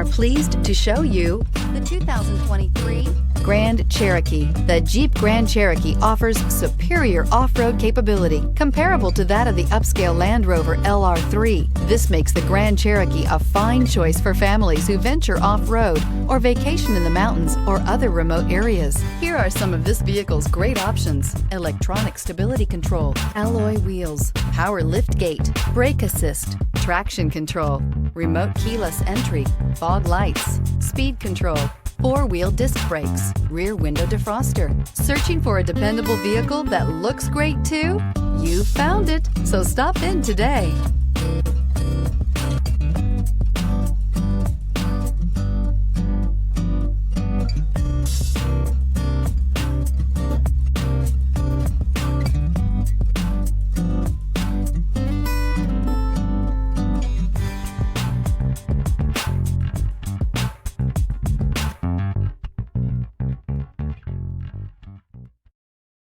are pleased to show you the 2023 Grand Cherokee. The Jeep Grand Cherokee offers superior off-road capability comparable to that of the upscale Land Rover LR3. This makes the Grand Cherokee a fine choice for families who venture off-road or vacation in the mountains or other remote areas. Here are some of this vehicle's great options: electronic stability control, alloy wheels, power lift gate, brake assist, traction control, remote keyless entry, fog lights, speed control, four-wheel disc brakes, rear window defroster. Searching for a dependable vehicle that looks great too? You found it, so stop in today.